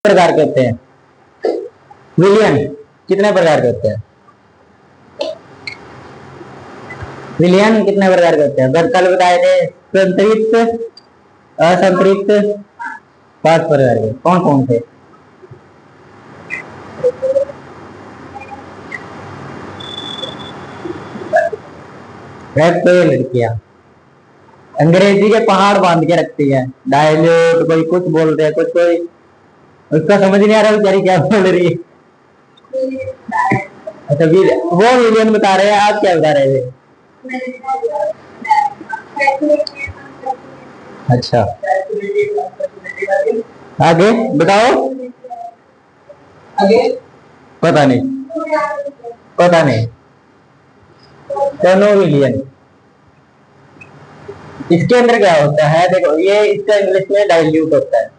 प्रकार के होते हैं? विलियन कितने प्रकार के होते हैं? विलियन कितने प्रकार के होते हैं? कल बताए थे, संतृप्त, असंतृप्त, 5 प्रकार के। कौन कौन थे? तो ये लड़कियां अंग्रेजी के पहाड़ बांध के रखती है, डायल्यूट, कोई कुछ बोल रहे हैं, कुछ कोई उसका समझ नहीं आ रहा बेचारी क्या बोल रही है। अच्छा, वो विलियन बता रहे हैं, आप क्या बता रहे थे? अच्छा, आगे बताओ। आगे पता नहीं, पता नहीं। टेनो विलियन, इसके अंदर क्या होता है? देखो, ये इसका इंग्लिश में डाइल्यूट होता है।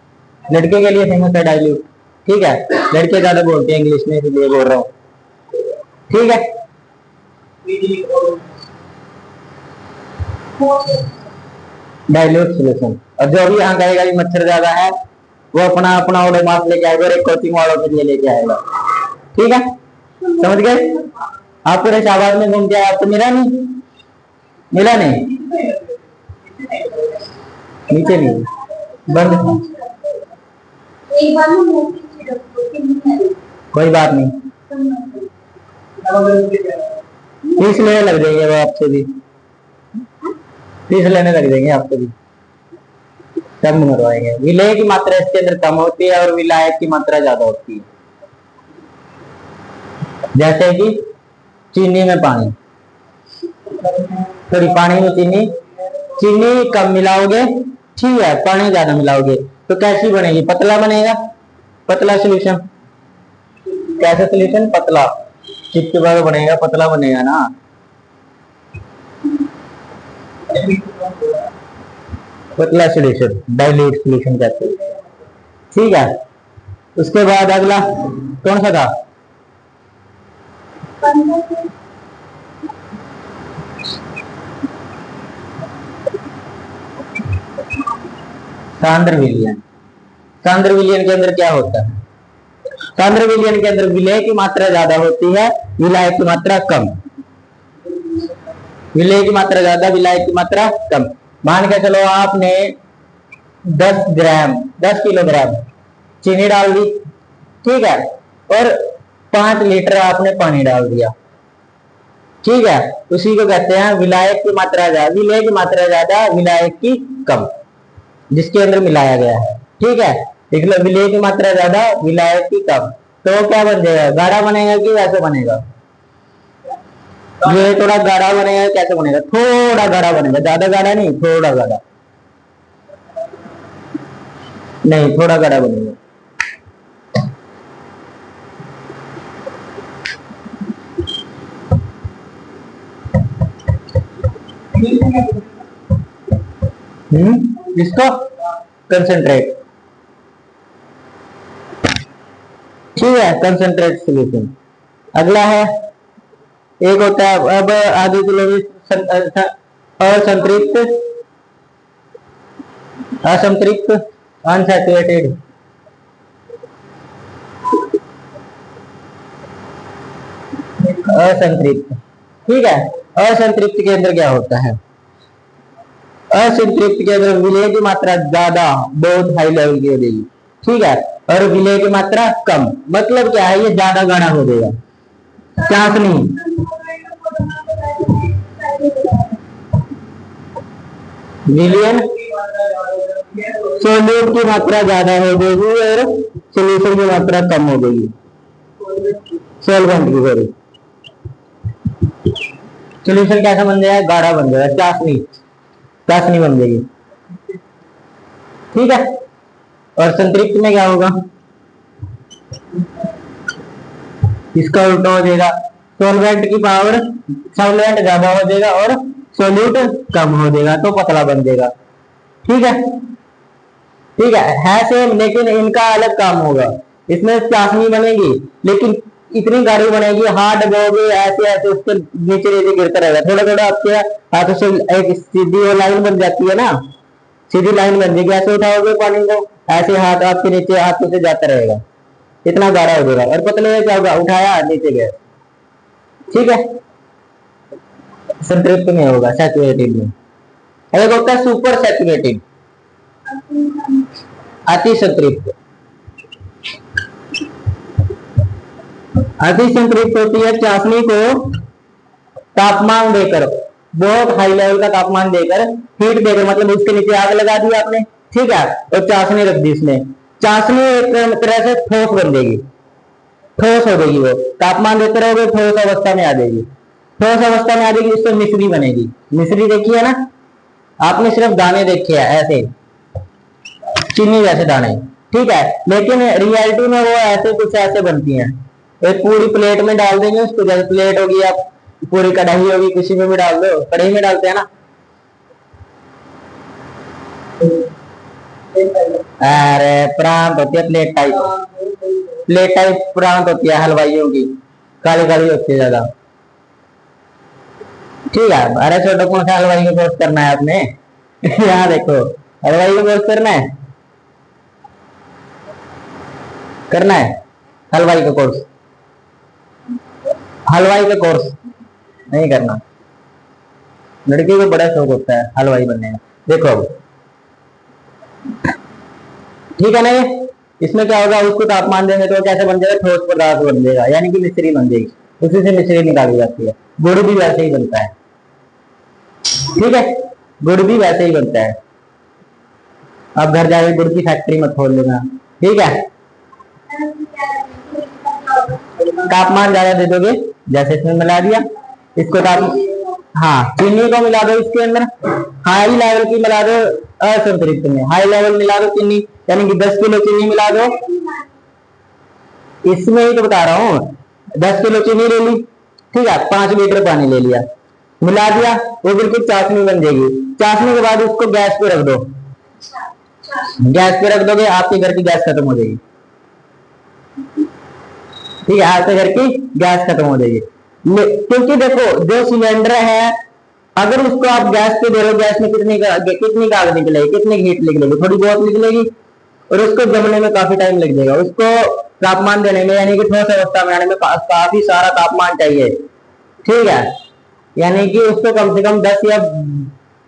लड़के के लिए फेमस है डाइल्यूट, ठीक है। लड़के ज्यादा बोलते हैं इंग्लिश में, इसलिए बोल रहा हूँ, ठीक है। Dilute solution. और जो भी यहाँ कहेगा कि मच्छर ज्यादा है, वो अपना अपना ओडोमॉस लेके आएगा और एक कोचिंग वालों के लिए लेके आएगा, ठीक है। समझ गए? आप पूरे शाहबाद में घूम के आए, आपको मिला नहीं? मिला नहीं? नीचे नहीं, बंद था। कोई बात नहीं, 30 लेने लग जाएंगे वो आपसे भी, 30 लेने लग जाएंगे आपको भी, तब मरवाएंगे। विलय की मात्रा इसके अंदर कम होती है और विलायक की मात्रा ज्यादा होती है। जैसे कि चीनी में पानी, थोड़ी पानी में चीनी, चीनी कम मिलाओगे, ठीक है, पानी ज्यादा मिलाओगे तो कैसी बनेगी? पतला बनेगा, पतला सोल्यूशन। कैसे सोल्यूशन? पतला, चिपचिपा बनेगा, पतला बनेगा ना। पतला सोल्यूशन डाइल्यूट सोल्यूशन कहते हैं, ठीक है। उसके बाद अगला कौन सा था? सांद्र विलयन। सांद्र विलयन के अंदर क्या होता है? सांद्र विलयन के अंदर विलय की मात्रा ज्यादा होती है, विलायक की मात्रा कम। विलय की मात्रा ज्यादा, विलायक की मात्रा कम। मान के चलो आपने 10 किलोग्राम चीनी डाल दी, ठीक है, और 5 लीटर आपने पानी डाल दिया, ठीक है। उसी को कहते हैं विलायक की मात्रा ज्यादा, विलय की मात्रा ज्यादा, विलायक की कम, जिसके अंदर मिलाया गया है, ठीक है। विलय की मात्रा ज्यादा, विलायक की कम, तो क्या बन जाएगा? गाढ़ा बनेगा कि वैसे बनेगा? ये थोड़ा गाढ़ा बनेगा, कैसे बनेगा? थोड़ा गाढ़ा बनेगा, ज्यादा गाढ़ा नहीं, थोड़ा गाढ़ा नहीं, थोड़ा गाढ़ा बनेगा। इसको कंसंट्रेट, ठीक है, कंसंट्रेट सोल्यूशन। अगला है, एक होता है, अब आगे चलोगे, असंतृप्त, असंतृप्त, अनसैचुरेटेड, असंतृप्त, ठीक है। असंतृप्त के अंदर क्या होता है? असंतृप्त के अंदर विलय की मात्रा ज्यादा, बहुत हाई लेवल की हो जाएगी, ठीक है, और विलय की मात्रा कम। मतलब क्या है? ये ज्यादा गाढ़ा हो जाएगा। चाशनी, विलयन सोल्यूट की मात्रा ज्यादा हो जाएगी और सोल्यूशन की मात्रा कम हो जाएगी, सॉल्वेंट की, सॉरी। सोल्यूशन कैसा बन जाएगा? गाढ़ा बन जाएगा, चाशनी, चाशनी बन जाएगी, ठीक है। और संतृप्त में क्या होगा? इसका उल्टा हो जाएगा, सॉल्वेंट की पावर, सॉल्वेंट ज्यादा हो जाएगा और सोल्यूट कम हो जाएगा, तो पतला बन जाएगा, ठीक है, ठीक है सेम, लेकिन इनका अलग काम होगा। इसमें चाशनी बनेगी, लेकिन इतनी गाढ़ी बनेगी, हाथ डबोगे ऐसे ऐसे उसके नीचे नीचे गिरता रहेगा, थोड़ा थोड़ा आपके हाथों से एक सीधी लाइन बन जाती है ना, सीधी लाइन बन जाएगी, ऐसे उठाओगे पानी को ऐसे हाथ आपके नीचे हाथों से जाता रहेगा, इतना गाढ़ा हो जाएगा। और पतले में क्या होगा, उठाया नीचे गया, ठीक है, संतृप्त में होगा, सैचुरेटेड में। एक होता है सुपर सैचुरेटेड, अति संतृप्त। अति संतृप्त होती है चाशनी को तापमान देकर, बहुत हाई लेवल का तापमान देकर, हीट देकर, मतलब उसके नीचे आग लगा दी आपने, ठीक है, और चाशनी रख दी इसमें। चाशनी एक तरह से ठोस बन जाएगी, ठोस हो जाएगी, वो तापमान देते रहोगे ठोस अवस्था में आ जाएगी, ठोस अवस्था में आ जाएगी, उससे मिश्री बनेगी। मिश्री देखी है ना आपने, सिर्फ दाने देखे हैं ऐसे, चीनी जैसे दाने, ठीक है, लेकिन रियलिटी में वो ऐसे कुछ ऐसे बनती हैं। एक पूरी प्लेट में डाल देंगे उसको, जैसे प्लेट होगी, आप पूरी कढ़ाई होगी, किसी में भी डाल दो, कढ़ाई में डालते हैं ना, अरे प्रांत होती है प्लेट टाइप, प्लेट टाइप प्रांत होती है हलवाइयों की, काली काली होती है ज्यादा, ठीक है। अरे छोटो कौन सा हलवाई का कोर्स करना है आपने यहाँ देखो, हलवाई का कोर्स करना है, करना है हलवाई का कोर्स, हलवाई का कोर्स नहीं करना, लड़की को बड़ा शौक होता है हलवाई बनने का। देखो ठीक है ना, ये इसमें क्या होगा, उसको तापमान देंगे तो कैसे बन जाएगा, ठोस पदार्थ बन जाएगा, यानी कि मिश्री बन जाएगी, उसी से मिश्री निकाली जाती है। गुड़ भी वैसे ही बनता है, ठीक है, गुड़ भी वैसे ही बनता है। आप घर जाके गुड़ की फैक्ट्री मत खोल लेना, ठीक है। तापमान ज्यादा दे दोगे, जैसे इसमें मिला दिया इसको हाँ, चीनी को मिला दो इसके अंदर, हाई लेवल की मिला दो, असंतृप्त में हाई लेवल मिला दो चीनी, यानी कि 10 किलो चीनी मिला दो, इसमें ही तो बता रहा हूँ, 10 किलो चीनी ले ली, ठीक है, 5 लीटर पानी ले लिया, मिला दिया, वो बिल्कुल चाशनी बन जाएगी। चाशनी के बाद उसको गैस पे रख दो, गैस पे रख दोगे, आपके घर की गैस खत्म हो जाएगी, ठीक है, आपके घर की गैस खत्म हो जाएगी। क्योंकि देखो जो सिलेंडर है, अगर उसको आप गैस पे दे रहे हो, गैस में कितनी आग निकलेगी, कितनी हीट निकलेगी, थोड़ी बहुत निकलेगी, और उसको जमने में काफी टाइम लग जाएगा, उसको तापमान देने में, यानी कि ठोस अवस्था में आने में काफी सारा तापमान चाहिए, ठीक है, यानी कि उसको कम से कम 10 या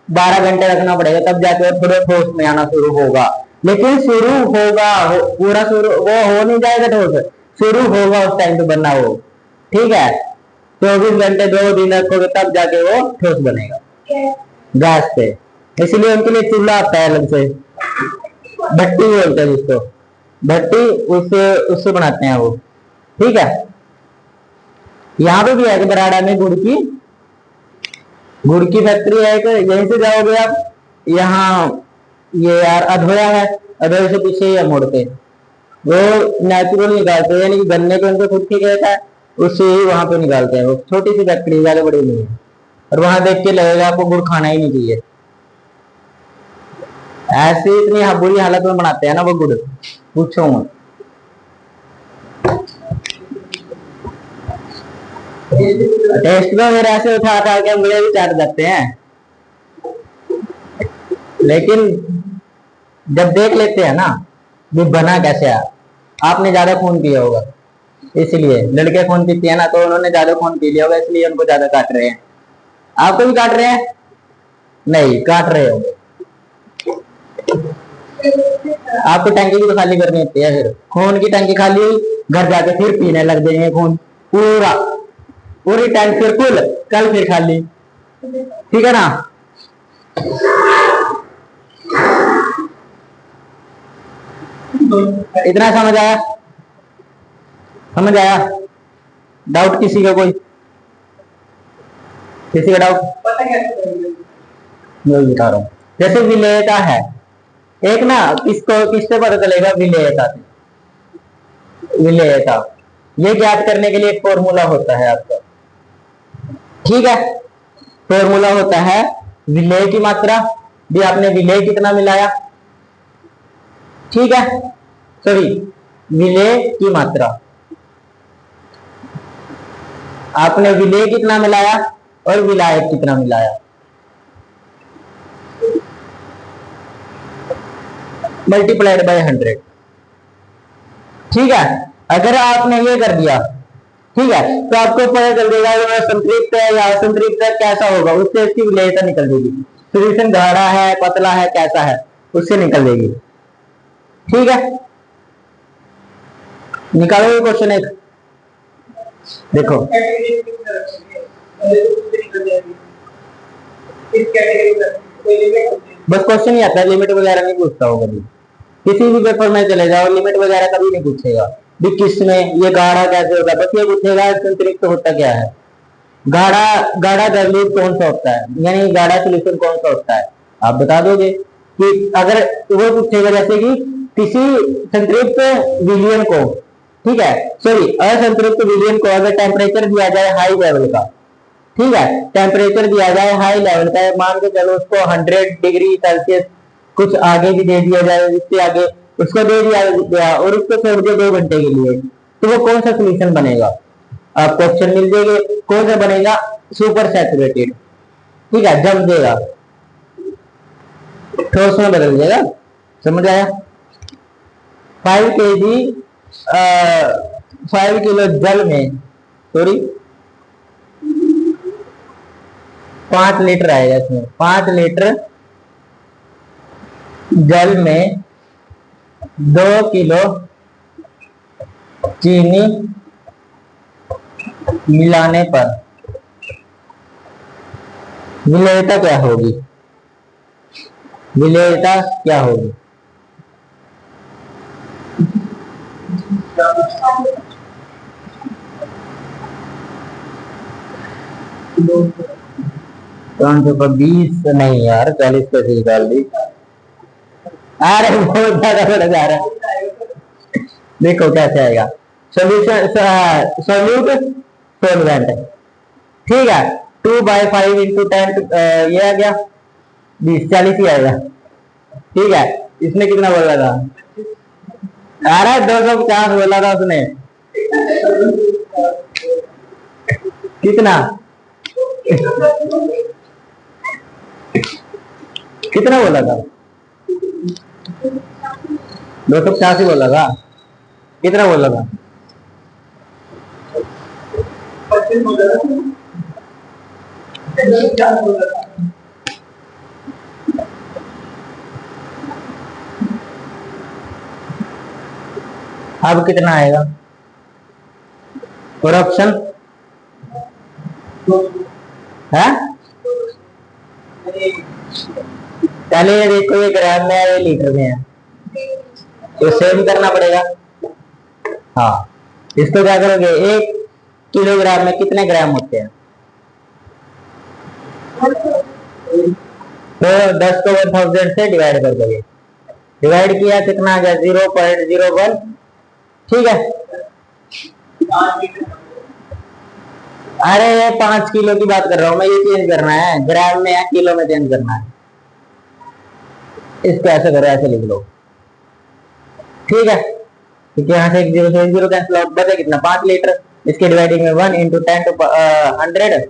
12 घंटे रखना पड़ेगा, तब जाके थोड़ा ठोस में आना शुरू होगा। लेकिन शुरू होगा, पूरा शुरू वो हो नहीं जाएगा ठोस, शुरू होगा उस टाइम पे बनना वो, ठीक है। 24 घंटे 2 दिन रखोगे तब जाके वो ठोस बनेगा गैस पे, इसलिए उनके लिए चूल्हा आता है अलग से, भट्टी बोलते हैं जिसको, भट्टी, उससे बनाते हैं वो, ठीक है। यहाँ पे भी है कि बराड़ा में गुड़ की फैक्ट्री है, यहीं से जाओगे आप, यहाँ ये यार अधोया है, अधोया से पीछे ही मोड़ पे वो नेचुरल निकालते हैं, यानी कि गन्ने के उनके खुद के खेत है, उससे ही वहां पे निकालते हैं, वो छोटी सी फैक्ट्री, ज्यादा बड़ी नहीं है, और वहां देख के लगेगा आपको गुड़ खाना ही नहीं चाहिए, ऐसी इतनी बुरी हालत में बनाते हैं ना वो गुड़, पूछो मत। टेस्ट तो मेरे ऐसे उठा के मुझे भी चाट जाते हैं, लेकिन जब देख लेते हैं ना ये बना कैसे है, आपने ज्यादा खून पिया होगा, इसलिए लड़के खून पीते हैं ना, तो उन्होंने ज्यादा खून पी लिया होगा, इसलिए उनको ज्यादा काट रहे हैं। आपको भी काट रहे हैं? नहीं काट रहे होंगे, आपको टंकी भी तो खाली करनी होती है, फिर खून की टंकी खाली हुई, घर जाके फिर पीने लग जाएंगे खून, पूरा पूरी टैंक फिर फुल, कल फिर खाली, ठीक है ना। इतना समझ आया? समझ आया? डाउट किसी का, कोई किसी का डाउट? मैं बता रहा हूँ, जैसे विलेयता है एक ना, किससे पता चलेगा विलेयता से? विलेयता ये ज्ञात करने के लिए एक फॉर्मूला होता है आपका, ठीक है, फॉर्मूला होता है विलेय की मात्रा, भी आपने विलेय कितना मिलाया, ठीक है, सॉरी विलेय की मात्रा, आपने विलेय कितना मिलाया और विलायक कितना मिलाया, मल्टीप्लाइड बाय 100। ठीक है, अगर आपने ये कर दिया, ठीक है, तो आपको पता चल जाएगा कि संतृप्त है या असंतृप्त है, कैसा होगा, उससे इसकी विलेयता निकल जाएगी। सोल्यूशन गाढ़ा है, पतला है, कैसा है, उससे निकल जाएगी। ठीक है, निकालो क्वेश्चन एक, देखो बस क्वेश्चन ही आता है, लिमिट वगैरह नहीं पूछता होगा कभी, किसी भी पेपर में चले जाओ लिमिट वगैरह कभी नहीं पूछेगा भी किसमें ये गाढ़ा कैसे होगा, बस ये पूछेगा संतृप्त होता क्या है, गाढ़ा गाढ़ा दरलूट कौन सा होता है, यानी गाढ़ा सोल्यूशन कौन सा होता है, आप बता दोगे। कि अगर वो पूछेगा जैसे कि किसी संतृप्त विलियन को, ठीक है, सॉरी असंतृप्त विलियन को अगर टेम्परेचर दिया जाए हाई लेवल का, ठीक है, टेम्परेचर दिया जाए हाई लेवल का, मान के चलो उसको 100 डिग्री सेल्सियस, कुछ आगे भी दे दिया जाए, इससे आगे उसको दे दिया गया और उसको छोड़ दिया 2 घंटे के लिए, तो वो कौन सा सोल्यूशन बनेगा, आपको ऑप्शन मिल जाएंगे, कौन सा बनेगा, सुपर सैचुरेटेड, ठीक है, जम देगा, ठोस में बदल जाएगा, समझ आया। 5 kg 5 किलो जल में, सॉरी 5 लीटर आएगा इसमें, 5 लीटर जल में 2 किलो चीनी मिलाने पर विलेयता क्या होगी, विलेयता क्या होगी। कौन सा 20 नहीं यार, 40 पे से निकाल दी, अरे बहुत ज्यादा बढ़ जा रहा है, देखो कैसे आएगा, सोल्यूशन सोल्यूट सॉल्वेंट, ठीक है, 2/5 इंटू 10 ये आ गया 20, 40 ही आएगा, ठीक है, इसने कितना बोला था, अरे 250 बोला था उसने, कितना कितना बोला था, 250 बोला था, कितना बोला था, अब कितना आएगा, और ऑप्शन है, पहले ये देखो ये ग्राम में है, ये लीटर में है, तो सेम करना पड़ेगा। हाँ, इसको क्या करोगे, 1 किलोग्राम में कितने ग्राम होते हैं, तो 10 को 1000 से डिवाइड कर दोगे, डिवाइड किया कितना आ गया 0.01, ठीक है, अरे ये 5 किलो की बात कर रहा हूं मैं, ये चेंज करना है, ग्राम में या किलो में चेंज करना है, इसको ऐसे करो, ऐसे लिख लो, ठीक है, क्योंकि यहाँ से 1 0 से 1 0 कैंसिल आउट, बचा कितना 5 लीटर, इसके डिवाइडिंग में 1 इंटू 10 टू 100,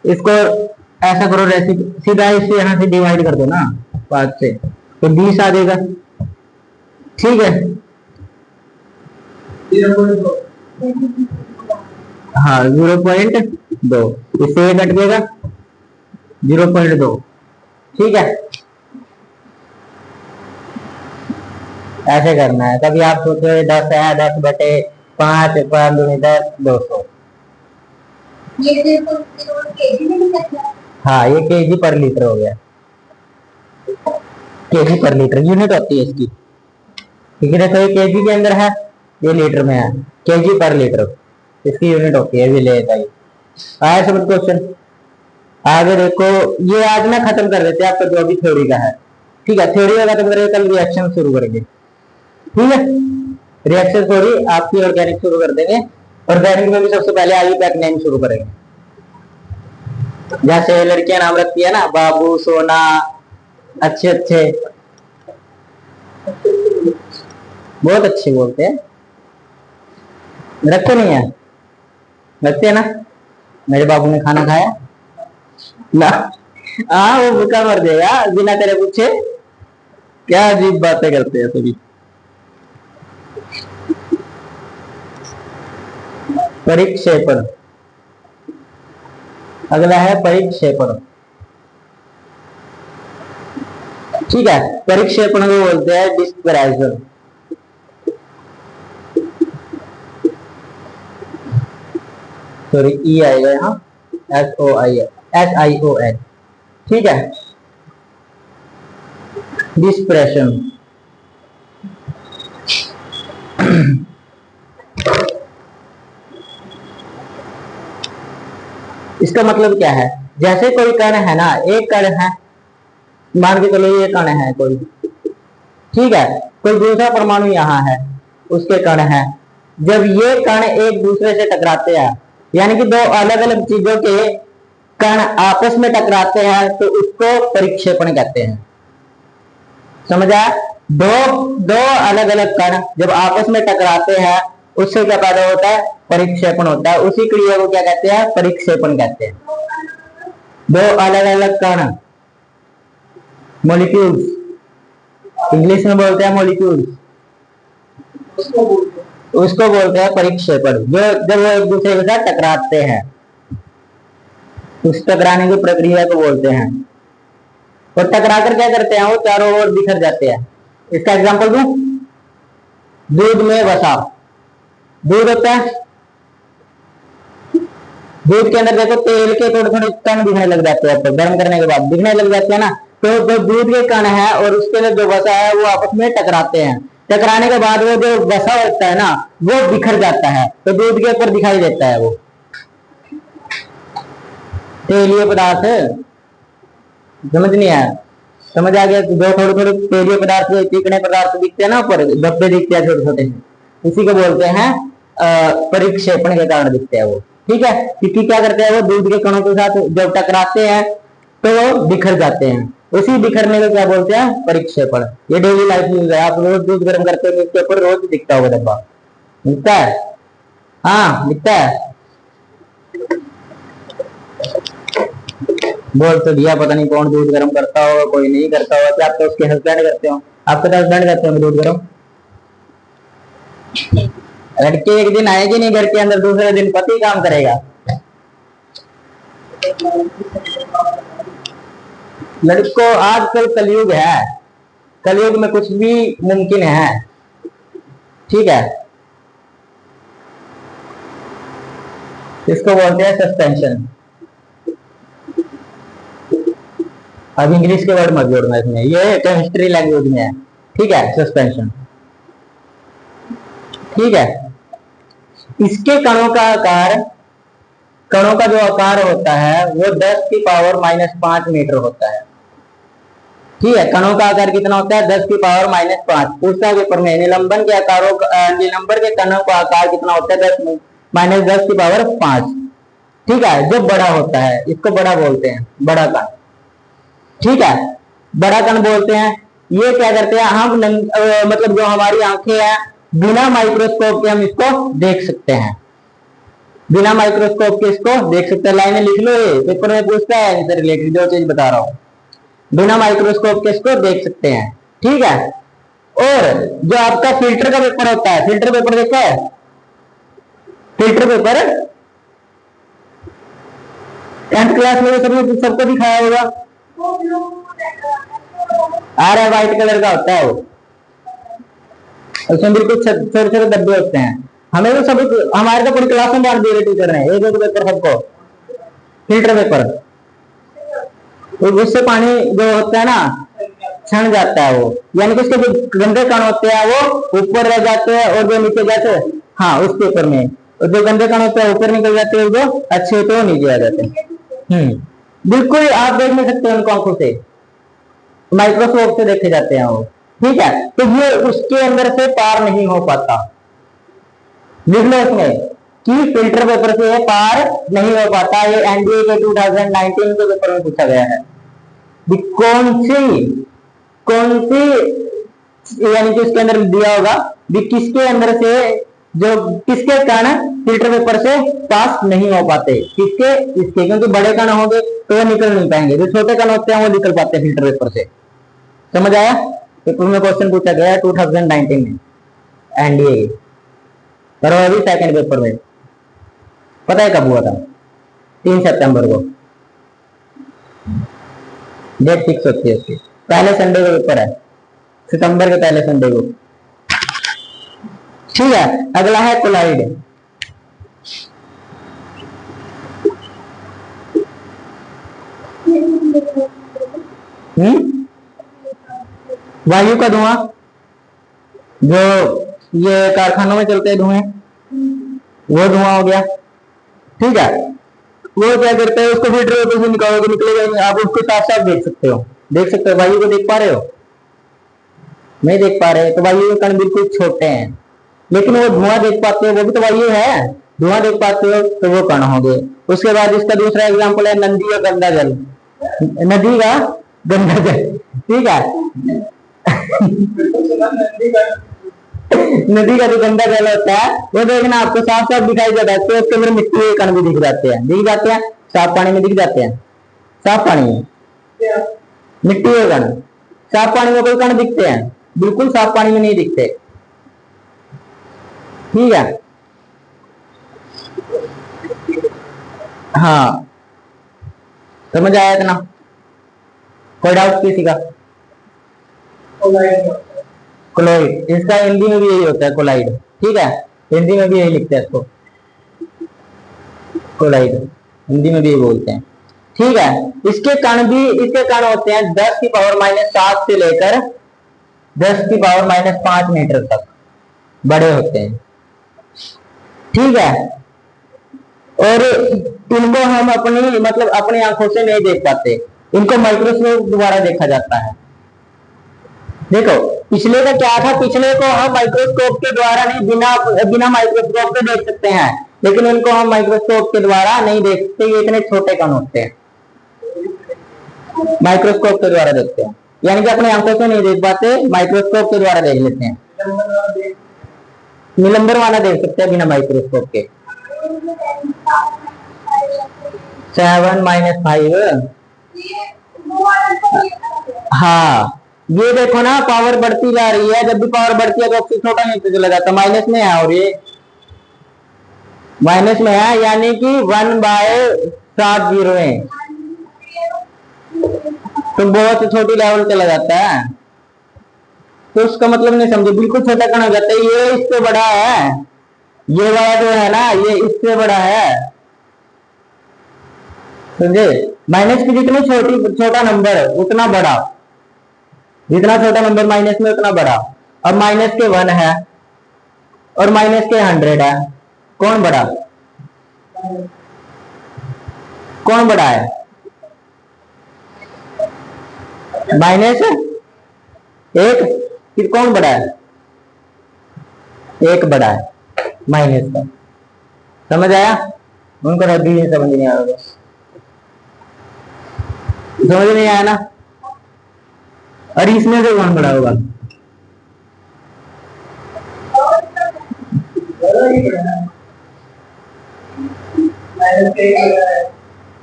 इसको ऐसा करो, सीधा इससे यहाँ से डिवाइड कर दो ना 5 से, तो 20 आ जाएगा, ठीक है, हाँ 0.2, इससे ये कट देगा 0.2, ठीक है, ऐसे करना है। कभी आप सोचो 10 है, 10/5, 5 दूनी 10, 200, हाँ ये केजी पर लीटर हो गया, केजी पर लीटर यूनिट होती है इसकी, ठीक है, तो ये केजी के अंदर है, ये लीटर में है, केजी पर लीटर इसकी यूनिट होती है, विलेयता की। आया समझ क्वेश्चन, आगे देखो, ये आज ना खत्म कर देते हैं आपका जो भी थ्योरी का है, ठीक है, थ्योरी का खत्म करेंगे, कल रिएक्शन शुरू करेंगे, ठीक है, रिएक्शन थ्योरी आपकी ऑर्गेनिक शुरू कर देंगे, ऑर्गेनिक में भी सबसे पहले आईयूपैक नेम शुरू करेंगे, जैसे लड़कियां नाम रखती है ना, बाबू, सोना, अच्छे अच्छे, बहुत अच्छे बोलते हैं, रखते नहीं है, रखते हैं ना, मेरे बाबू ने खाना खाया ना, हाँ वो भूखा मर जाएगा बिना तेरे पूछे, क्या अजीब बातें करते हैं सभी। परिक्षेपण, अगला है परिक्षेपण। ठीक है, परिक्षेपण को बोलते हैं डिस्पराइजल। सॉरी ई आएगा यहाँ, SION। ठीक है, डिस्प्रेशन। इसका मतलब क्या है, जैसे कोई कण है ना, एक कण है, मान के चलो ये कण है कोई, ठीक है, कोई दूसरा परमाणु यहाँ है, उसके कण है। जब ये कण एक दूसरे से टकराते हैं, यानी कि दो अलग अलग चीजों के कण आपस में टकराते हैं, तो उसको परिक्षेपण कहते हैं। समझा? दो दो अलग अलग कण जब आपस में टकराते हैं, उससे क्या पैदा होता है? परिक्षेपण होता है। उसी क्रिया को क्या कहते हैं? परिक्षेपण कहते हैं। दो अलग अलग कण, मॉलिक्यूल्स, इंग्लिश में बोलते हैं मॉलिक्यूल्स, उसको बोलते हैं परिक्षेपण। जो जब वो एक दूसरे के साथ टकराते हैं, उस टकराने की प्रक्रिया को बोलते हैं। और टकरा कर क्या करते हैं? वो चारों ओर बिखर जाते हैं। इसका एग्जांपल दूं, दूध में वसा, दूध होता है, दूध के अंदर देखो तेल के थोड़े थोड़े कण दिखने लग जाते हैं, तो गर्म करने के बाद दिखने लग जाते हैं ना। तो जो दूध के कण है और उसके अंदर जो वसा है, वो आपस में टकराते हैं। टकराने के बाद वो जो वसा होता है ना, वो बिखर जाता है, तो दूध के ऊपर दिखाई देता है वो तेलीय पदार्थ। समझ नहीं आया? समझ आ गया? जो थोड़े थोड़े तेलीय पदार्थ, चिकने पदार्थ दिखते हैं ना ऊपर, धब्बे दिखते हैं छोटे छोटे, इसी को बोलते हैं परिक्षेपण के कारण दिखते हैं वो। ठीक है, क्योंकि क्या करते हैं, वो दूध के कणों के साथ जब टकराते हैं तो वो बिखर जाते हैं। उसी बिखरने को क्या बोलते हैं? परिक्षेपण। ये डेली लाइफ यूज है। आप रोज दूध गर्म करते हो, इसके ऊपर रोज दिखता होगा डब्बा, दिखता है? हाँ दिखता है। बोल तो दिया, पता नहीं कौन दूध गर्म करता होगा, कोई नहीं करता होगा। क्या आप तो उसके हस्बैंड करते हो? आपके तो हस्बैंड करते होंगे दूध गर्म। लड़के एक दिन आएगी नहीं घर के अंदर, दूसरे दिन पति काम करेगा। लड़कों, आजकल कलयुग है, कलयुग में कुछ भी मुमकिन है। ठीक है, इसको बोलते हैं सस्पेंशन। अब इंग्लिश के वर्ड मत जोड़ना इसमें, ये केमिस्ट्री लैंग्वेज में है। ठीक है, सस्पेंशन। ठीक है, इसके कणों का आकार, कणों का जो आकार होता है वो 10 की पावर -5 मीटर होता है। ठीक है, कणों का आकार कितना होता है? 10 की पावर -5। पूछता है पेपर में, निलंबन के आकारों, निलंबन के कणों का आकार कितना होता है? 10 की पावर 5। ठीक है, जो बड़ा होता है इसको बड़ा बोलते हैं, बड़ा कण। ठीक है, बड़ा कण बोलते हैं। ये क्या करते हैं, हम मतलब जो हमारी आंखें हैं, बिना माइक्रोस्कोप के हम इसको देख सकते हैं, बिना माइक्रोस्कोप के इसको देख सकते हैं। लाइनें लिख लो, ये पेपर में पूछता है इनसे रिलेटेड जो चीज बता रहा हूं, बिना माइक्रोस्कोप के इसको देख सकते हैं। ठीक है, और जो आपका फिल्टर का पेपर होता है, फिल्टर पेपर देखा है? फिल्टर पेपर 10th क्लास में सबको दिखाया होगा। अरे व्हाइट कलर का होता है वो, उसमें बिल्कुल छोटे छोटे डब्बे होते हैं। हमें तो सब, हमारे तो पूरी क्लास में बांट दिए टीचर ने, एक एक पेपर सबको, फिल्टर पेपर। तो उससे पानी जो होता है ना, छन जाता है वो, यानी कि उसके जो गंदे कण होते हैं वो ऊपर रह जाते हैं, और जो नीचे जाते हैं, हाँ उस पेपर में, और जो गंदे कण होते हैं ऊपर निकल जाते हैं, जो अच्छे होते हैं वो नीचे आ जाते हैं। बिल्कुल आप देख नहीं सकते उनको आंखों से, माइक्रोस्कोप से देखे जाते हैं वो। ठीक है, तो ये उसके अंदर से पार नहीं हो पाता। लिख लो इसमें कि फिल्टर पेपर से पार नहीं हो पाता। ये एनडीए के 2019 के पेपर में पूछा गया है। कौन सी यानी कि उसके अंदर दिया होगा भी किसके अंदर से, जो किसके कण फिल्टर पेपर से पास नहीं हो पाते, किसके? इसके, क्योंकि बड़े कण होंगे तो वो निकल नहीं पाएंगे, जो छोटे कण होते हैं वो निकल पाते हैं फिल्टर पेपर से। समझ आया? पेपर में क्वेश्चन पूछा गया 2019 में एनडीए पर वो अभी सेकंड पेपर में। पता है कब हुआ था? 3 सितंबर को डेट फिक्स होती है उसकी। पहले संडे को पेपर है, सितंबर के पहले संडे को। ठीक है, अगला है कोलाइड। वायु का धुआं, जो ये कारखानों में चलते हैं धुएं, वो धुआं हो गया। ठीक है, वो क्या करते हैं, उसको फिल्टर होते से निकालोगे, निकलेगा, आप उसको साफ साफ देख सकते हो। देख सकते हो, वायु को देख पा रहे हो? नहीं देख पा रहे तो वायु के कण बिल्कुल छोटे हैं, लेकिन वो धुआं देख पाते हो, वो भी तो वायु है। धुआं देख पाते हो तो वो कण हो गए। उसके बाद इसका दूसरा एग्जाम्पल है नदी का गंदा जल। नदी का गंदा जल, ठीक है। नदी का जो गंदा जल होता है वो देखना आपको साफ साफ दिखाई देता है, तो उसके अंदर मिट्टी के कण भी दिख जाते हैं। दिख जाते हैं, साफ पानी में दिख जाते हैं। साफ पानी में मिट्टी के कण, साफ पानी में कोई कण दिखते हैं? बिल्कुल साफ पानी में नहीं दिखते। ठीक है, हाँ समझ आया इतना? कोई डाउट किसी का? क्लोराइड, इसका हिंदी में भी यही होता है कोलाइड। ठीक है, हिंदी में भी यही लिखते हैं इसको, कोलाइड, हिंदी में भी यही बोलते हैं। ठीक है, इसके कण होते हैं 10⁻⁻7 से लेकर 10⁻⁻5 मीटर तक बड़े होते हैं। ठीक है, और इनको हम अपनी आंखों से नहीं देख पाते, इनको माइक्रोस्कोप द्वारा देखा जाता है। देखो पिछले का क्या था, पिछले को हम माइक्रोस्कोप के द्वारा नहीं, बिना माइक्रोस्कोप के देख सकते हैं, लेकिन इनको हम माइक्रोस्कोप के द्वारा नहीं देख सकते, ये इतने छोटे कण होते हैं। माइक्रोस्कोप के द्वारा देखते हैं, यानी कि अपने आंखों से नहीं देख पाते, माइक्रोस्कोप के द्वारा देख लेते हैं। निलंबर वाला देख सकते हैं बिना माइक्रोस्कोप के। 7-5। हाँ, ये देखो ना, पावर बढ़ती जा रही है। जब भी पावर बढ़ती है तो ऑप्शन छोटा नीचे चला जाता है, माइनस में है, और ये माइनस में है, यानी कि 1/7 जीरो तो बहुत छोटी लेवल चला जाता है। तो उसका मतलब नहीं समझे, बिल्कुल छोटा कण हो जाता है। ये इससे बड़ा है, ये वाला जो है ना, ये इससे बड़ा है, समझे? माइनस की जितनी छोटा नंबर उतना बड़ा, जितना छोटा नंबर माइनस में उतना बड़ा। अब माइनस के 1 है और माइनस के 100 है, कौन बड़ा? कौन बड़ा है? -1, फिर कौन बड़ा है? 1 बड़ा है माइनस का। समझ आया? उनको रद्दी नहीं समझ नहीं आया, समझ नहीं आया ना? और इसमें से कौन बड़ा होगा?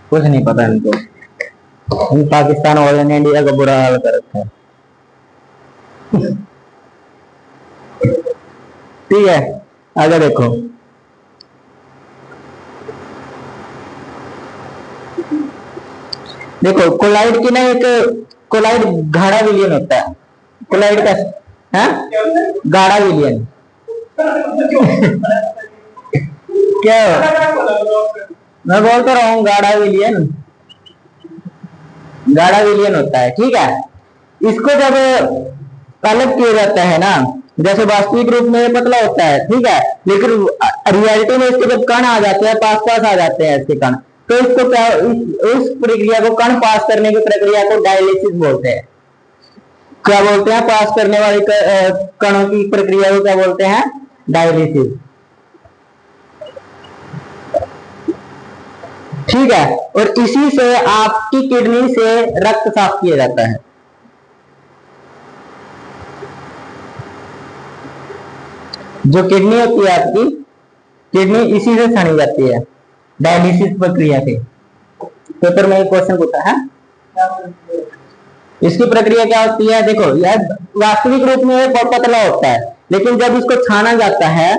कुछ नहीं पता इनको, पाकिस्तान और इंडिया का बुरा हाल कर रखा है। ठीक है, आगे देखो। देखो कोलाइड की ना, एक कोलाइड गाढ़ा विलयन होता है। कोलाइड का है गाढ़ा विलयन। क्या मैं बोलता रहा हूँ, गाढ़ा विलयन, गाढ़ा विलयन होता है। ठीक है, इसको जब अलग किया जाता है ना, जैसे वास्तविक रूप में पतला होता है, ठीक है, लेकिन रियलिटी में इसके जब कण आ जाते हैं, पास पास आ जाते हैं इसके कण, तो इसको क्या, इस प्रक्रिया को, कण पास करने की प्रक्रिया को डायलिसिस बोलते हैं। क्या बोलते हैं? पास करने वाली कणों की प्रक्रिया को क्या बोलते हैं? डायलिसिस। ठीक है, और इसी से आपकी किडनी से रक्त साफ किया जाता है। जो किडनी होती है आपकी, किडनी इसी से छानी जाती है, डायलिसिस प्रक्रिया से। पेपर में एक क्वेश्चन पूछा है, इसकी प्रक्रिया क्या होती है, देखो यार वास्तविक रूप में ये बहुत पतला होता है, लेकिन जब इसको छाना जाता है,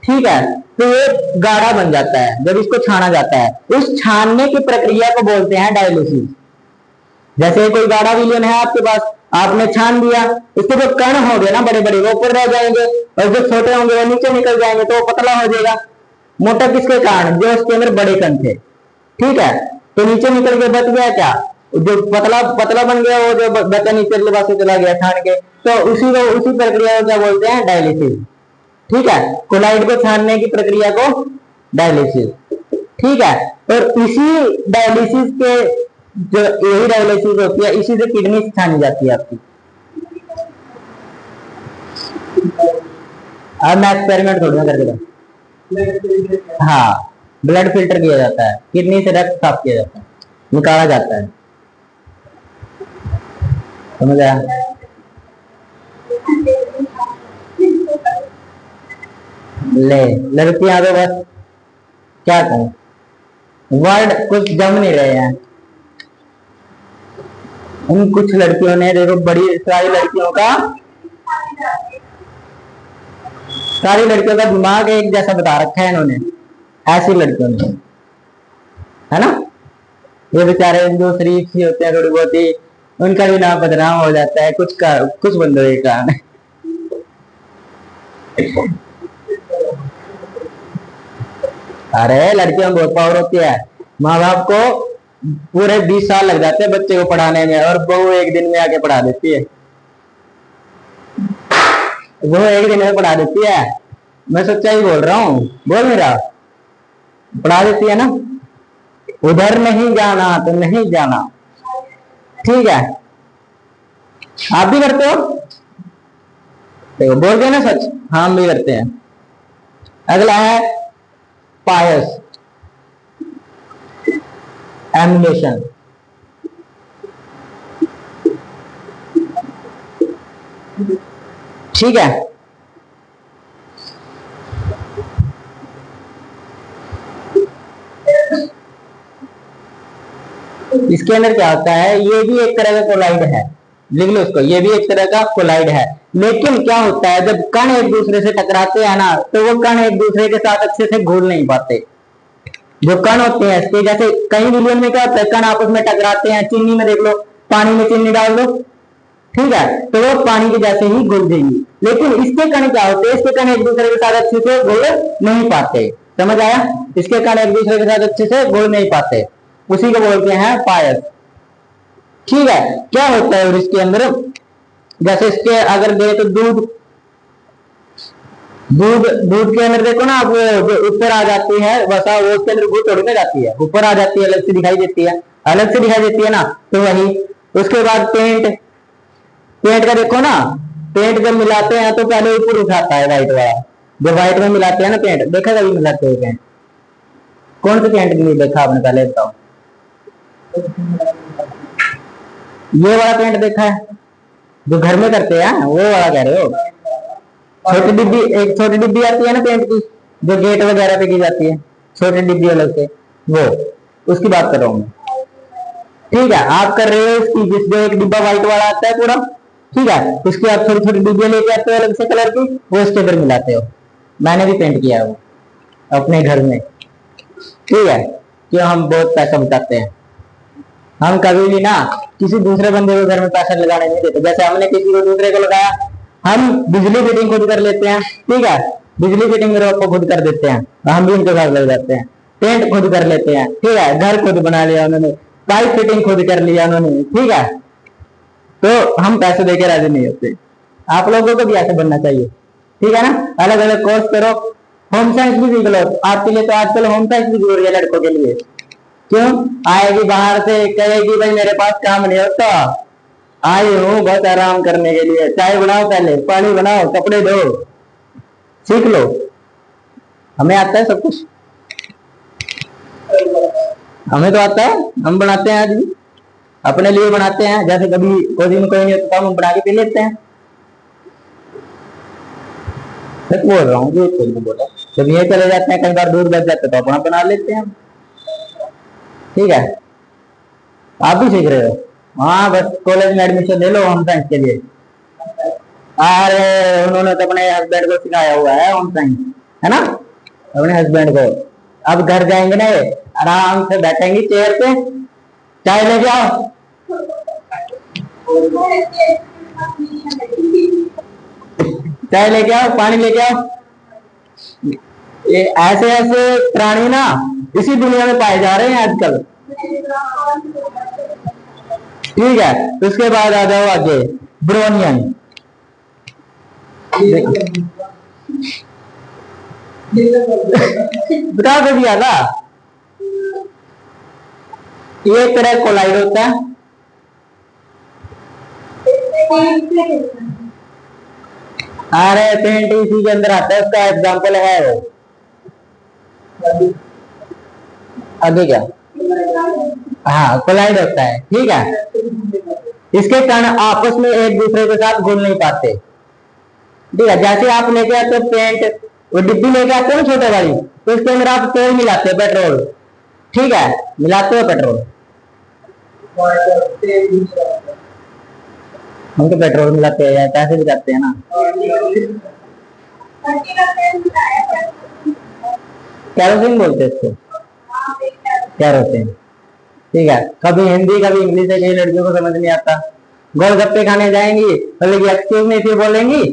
ठीक है, तो ये गाढ़ा बन जाता है। जब इसको छाना जाता है, उस छानने की प्रक्रिया को बोलते हैं डायलिसिस। जैसे कोई गाढ़ा विलयन है आपके पास, आपने छान दिया, इसके जो कण हो गए ना बड़े बड़े, वो ऊपर रह जाएंगे, और जो छोटे होंगे वो नीचे निकल जाएंगे, तो वो पतला हो जाएगा। मोटा किसके कारण, जो उसके अंदर बड़े कण थे, ठीक है, तो नीचे निकल के बच गया क्या, जो पतला पतला बन गया, वो जो बचा नीचे के पास चला गया छान के, तो उसी प्रक्रिया को क्या बोलते हैं, डायलिसिस। ठीक है, कोलाइड को छानने की प्रक्रिया को डायलिसिस, ठीक है। और इसी डायलिसिस के जो यही डायलिसिस होती है, इसी से किडनी छानी जाती है आपकी। अब मैं एक्सपेरिमेंट थोड़ा करके बताऊं। हाँ, ब्लड फिल्टर किया जाता है, किडनी से रक्त साफ किया जाता है, निकाला जाता है, समझ आया। ले लड़कियां तो बस क्या कहूं, वर्ड कुछ जम नहीं रहे हैं। उन कुछ लड़कियों ने, देखो बड़ी सारी लड़कियों का दिमाग एक जैसा बता रखा है इन्होंने, ऐसी लड़कियों ने, है ना। ये बेचारे जो शरीफ सी होते हैं थोड़ी बहुत ही, उनका भी नाम बदनाम हो जाता है कुछ बंदों के कारण। अरे लड़कियों में बहुत पावर होती है, माँ बाप को पूरे 20 साल लग जाते हैं बच्चे को पढ़ाने में, और बहू एक दिन में आके पढ़ा देती है, वो एक दिन में पढ़ा देती है। मैं सच्चाई बोल रहा हूँ, बोल नहीं रहा, पढ़ा देती है ना। उधर नहीं जाना तो नहीं जाना, ठीक है। आप भी करते हो, देखो बोल गए ना सच, हाँ हम भी करते हैं। अगला है पायस एमुलेशन। ठीक है, इसके अंदर क्या होता है, ये भी एक तरह का कोलाइड है, लिख लो उसको, ये भी एक तरह का कोलाइड है। लेकिन क्या होता है, जब कण एक दूसरे से टकराते हैं ना, तो वो कण एक दूसरे के साथ अच्छे से घुल नहीं पाते। जो कण होते हैं इसके, जैसे कई विलियन में क्या होता है, कण आपस में टकराते हैं, चीनी में देख लो, पानी में चीनी डाल दो, ठीक है, तो वो पानी के जैसे ही घुल जाएगी। लेकिन इसके कण क्या होते हैं, इसके कण एक दूसरे के साथ अच्छे से घुल नहीं पाते, समझ आया। इसके कण एक दूसरे के साथ अच्छे से घुल नहीं पाते, उसी को बोलते हैं पायस। ठीक है, क्या होता है और इसके अंदर, जैसे इसके अगर दे तो दूध दूध दूध के अंदर देखो ना आप, जो ऊपर आ जाती है वसा, वो उसके अंदर घुल थोड़ी ना जाती है, ऊपर आ जाती है, अलग से दिखाई देती है, अलग से दिखाई देती है ना, तो वही। उसके बाद पेंट का देखो ना, पेंट जब मिलाते हैं तो पहले ऊपर उठाता है व्हाइट वाला, जो व्हाइट में मिलाते हैं ना पेंट, देखा कभी मिलाते हुए पेंट, कौन सा पेंट नहीं देखा आपने, पहले बताओ। ये वाला पेंट देखा है, जो घर में करते हैं, वो वाला कह रहे हो। छोटी डिब्बी, एक छोटी डिब्बी आती है ना पेंट की, जो गेट वगैरह पे की जाती है, छोटी डिब्बी अलग से, वो उसकी बात कर रहा हूँ मैं। ठीक है, आप कर रहे हो उसकी, जिसमें एक डिब्बा व्हाइट वाला आता है पूरा, ठीक है, उसकी आप छोटी छोटी डिब्बियां लेके आते हो अलग से कलर की, वो इसके अंदर मिलाते हो। मैंने भी पेंट किया है वो अपने घर में, ठीक है, क्यों, हम बहुत पैसा बचाते हैं। हम कभी भी ना किसी दूसरे बंदे को घर में पैसा लगाने नहीं देते। जैसे हमने किसी को दूसरे को लगाया, हम बिजली फिटिंग खुद कर लेते हैं, ठीक है, बिजली फिटिंग मेरे को खुद कर देते हैं, हम भी उनके साथ लग जाते हैं। पेंट खुद कर लेते हैं, ठीक है, घर खुद बना लिया उन्होंने, पाइप फिटिंग खुद कर लिया उन्होंने, ठीक है, तो हम पैसे देके राजी नहीं होते। आप लोगों को भी ऐसे बनना चाहिए, ठीक है ना। अलग अलग कोर्स करो, होम साइंस भी सीख लो, आपके लिए तो आजकल होम साइंस भी जरूरी है लड़कों के लिए। क्यों, आएगी बाहर से, कहेगी भाई मेरे पास काम नहीं होता, आई हूँ बस आराम करने के लिए, चाय बनाओ, पहले पानी बनाओ, कपड़े धो, सीख लो। हमें आता है सब कुछ, हमें तो आता है, हम बनाते हैं, आज भी अपने लिए बनाते हैं। जैसे कभी कोई में कोई नहीं होता, हम बना के पी लेते हैं। मैं बोल रहा हूँ, कोई नहीं बोला, जब ये चले जाते हैं, कई बार दूर बच जाते तो अपना बना लेते हैं, ठीक है। आप भी सीख रहे हो, हाँ बस कॉलेज में एडमिशन ले लो होम साइंस के लिए। अरे उन्होंने तो अपने हस्बैंड को सिखाया हुआ है होम साइंस, है ना, अपने हस्बैंड को। अब घर जाएंगे ना ये, आराम से बैठेंगी चेयर पे, चाय ले जाओ, चाय लेके आओ, पानी लेके आओ। ये ऐसे ऐसे प्राणी ना इसी दुनिया में पाए जा रहे हैं आजकल। ठीक है, उसके बाद आ जाओ आगे, ब्रोनियन। बता दो दिया था, ये एक तरह कोलाइड होता है। अरे पेंट इसी के अंदर आता है, उसका एग्जाम्पल है वो। आगे क्या, हाँ कोलाइड होता है, ठीक है। इसके कण आपस में एक दूसरे के साथ घुल नहीं पाते, ठीक है। जैसे आप लेके आते हो पेंट, वो डिब्बी लेके आते हो छोटे वाली, तो इसके अंदर आप तेल मिलाते हो, पेट्रोल, ठीक है, मिलाते हो पेट्रोल। हम तो पेट्रोल मिलाते हैं, पैसे भी जाते हैं ना। कैरोसिन बोलते हैं इसको, कैरोसिन, ठीक है। कभी हिंदी कभी इंग्लिश है, कई लड़कियों को समझ नहीं आता। गोलगप्पे खाने जाएंगी, बोलेगी एक्सक्यूज मी, फिर बोलेंगी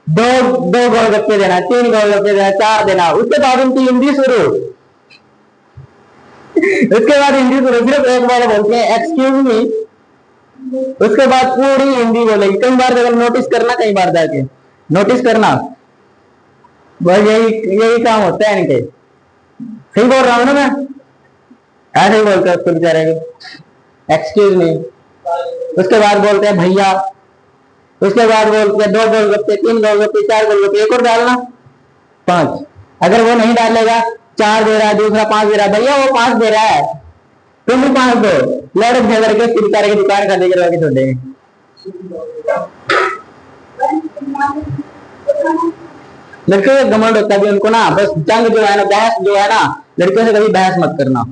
दो दो गोलगप्पे देना, 3 गोलगप्पे देना, 4 देना। उसके बाद उनकी हिंदी शुरू, उसके बाद हिंदी शुरू, सिर्फ एक बार बोलते हैं एक्सक्यूज मी, उसके बाद पूरी हिंदी बोलेगी। कई बार जब नोटिस करना, कई बार जाके नोटिस करना, बस यही यही काम होता है इनके। सही बोल रहा हूँ ना मैं, ऐसे ही बोलते हैं उसको बेचारे को, एक्सक्यूज मी। उसके बाद बोलते हैं भैया, उसके बाद बोलते हैं 2 गोलगप्पे, 3 गोलगप्पे, 4 गोलगप्पे, एक और डालना 5। अगर वो नहीं डालेगा, 4 दे रहा है, दूसरा 5 दे रहा है, भैया वो 5 दे रहा है, तुम भी 5 दो। लड़क झगड़ के फिर बेचारे की दुकान खाली करवा के छोड़ेंगे। लड़कियों का घमंड होता है उनको ना, बस जंग जो है ना, बहस जो है ना, लड़कियों से कभी बहस मत करना,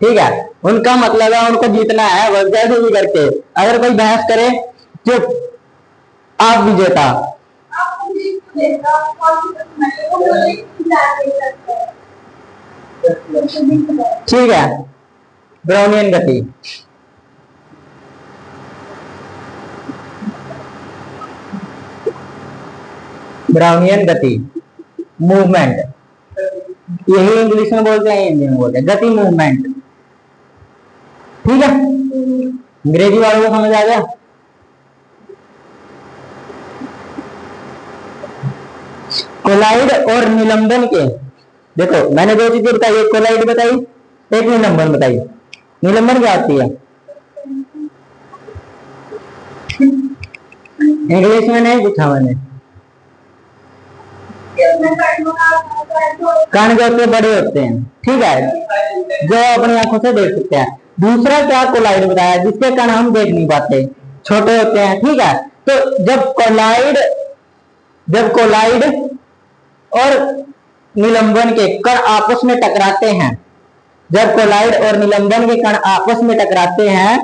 ठीक है। उनका मतलब है उनको जीतना है, बस जैसे भी करके। अगर कोई बहस करे, चुप, आप विजेता। ठीक है, ब्राउनियन गति, ब्राउनियन गति, मूवमेंट, यही इंग्लिश में बोलते हैं, हिंदी में बोलते हैं गति, मूवमेंट, ठीक है। अंग्रेजी वालों को समझ आ गया। कोलाइड और निलंबन के, देखो मैंने 2 चीजें बताई, एक कोलाइड बताई, एक निलंबन बताई। निलंबन क्या होती है, इंग्लिश में नहीं पूछा मैंने। कण जो होते बड़े होते हैं, ठीक है, जो अपनी आंखों से देख सकते हैं। दूसरा क्या कोलाइड बताया, जिसके कण हम देख नहीं पाते, छोटे होते हैं, ठीक है। तो जब कोलाइड और निलंबन के कण आपस में टकराते हैं, जब कोलाइड और निलंबन के कण आपस में टकराते हैं,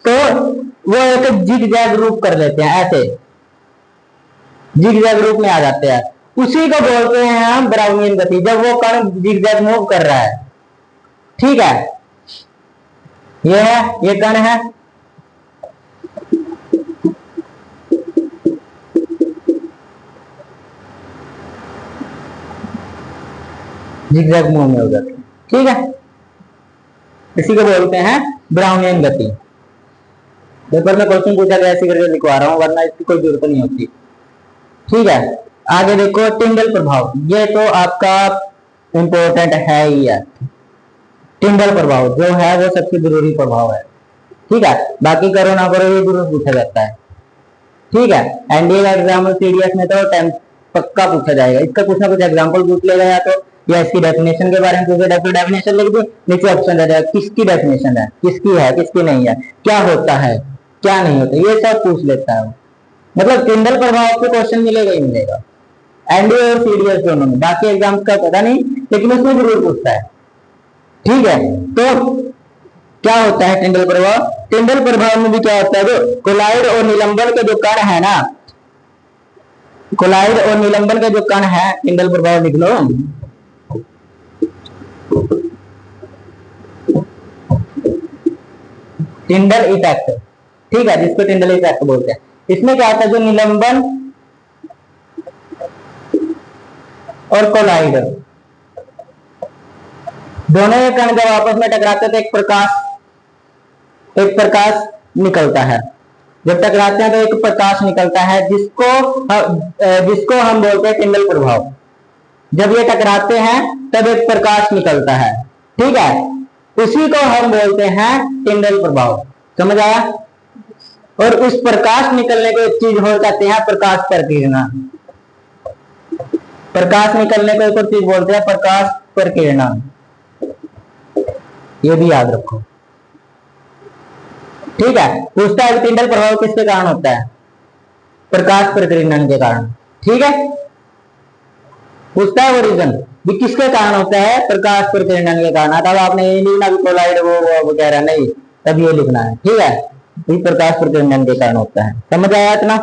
तो वो एक जिग-जैग रूप कर लेते हैं, ऐसे जिग-जैग रूप में आ जाते हैं। उसी को बोलते हैं हम ब्राउनियन गति, जब वो कण जिग-जैग मूव कर रहा है, ठीक है। ये है, ये कण है, जिग-जैग मूव में हो जाते हैं, ठीक है। इसी को बोलते हैं ब्राउनियन गति। पेपर में क्वेश्चन पूछा गया, ऐसे करके लिखवा रहा हूं, वरना इसकी कोई जरूरत नहीं होती, ठीक है। आगे देखो टिंडल प्रभाव, ये तो आपका इंपॉर्टेंट है ही है। टिंडल प्रभाव जो है वो सबसे जरूरी प्रभाव है, ठीक है। बाकी करो ना करो ये जरूर पूछा जाता है, ठीक है। एनडीए का एग्जाम सीडीएस में तो पक्का पूछा जाएगा, इसका कुछ ना कुछ एग्जाम्पल पूछ लेगा, या इसकी डेफिनेशन के बारे में पूछे, डेफिनेशन लिख दी, नीचे ऑप्शन दे देगा किसकी डेफिनेशन है, किसकी नहीं है, क्या होता है क्या नहीं होता, ये सब पूछ लेता है। मतलब टिंडल प्रभाव के क्वेश्चन मिलेगा ही मिलेगा, एनडीए और सीडीएस दोनों में। बाकी एग्जाम का पता नहीं, लेकिन उसमें जरूर पूछता है, ठीक है। तो क्या होता है टिंडल प्रभाव? टिंडल प्रभाव में भी क्या होता है, जो कोलाइड और निलंबन के जो कण है ना, कोलाइड और निलंबन के जो कण है, टिंडल प्रभाव लिख लो, टिंडल इफेक्ट, ठीक है, जिसको टिंडल इफेक्ट बोलते हैं। इसमें क्या होता है, जो निलंबन और कोलाइड दोनों के कण जब आपस में टकराते हैं तो एक प्रकाश निकलता है। जब टकराते हैं तो एक प्रकाश निकलता है, जिसको हम बोलते हैं टिंडल प्रभाव। जब ये टकराते हैं तब एक प्रकाश निकलता है, ठीक है, उसी को हम बोलते हैं टिंडल प्रभाव। समझ आया? और उस प्रकाश निकलने को एक चीज हो कहते हैं प्रकाश प्रकीर्णन। प्रकाश निकलने को एक और चीज बोलते हैं प्रकाश प्रकीर्णन, ये भी याद रखो, ठीक है। पूछता है टिंडल प्रभाव किसके कारण होता है? प्रकाश प्रकीर्णन के कारण, ठीक है। पूछता है वो रीजन भी किसके कारण होता है? प्रकाश प्रकीर्णन के कारण। तब आपने ये लिखना भी कोलाइड वो वगैरह नहीं, तब ये लिखना है, ठीक है, ये प्रकाश प्रकीर्णन के कारण होता है। समझ आया इतना?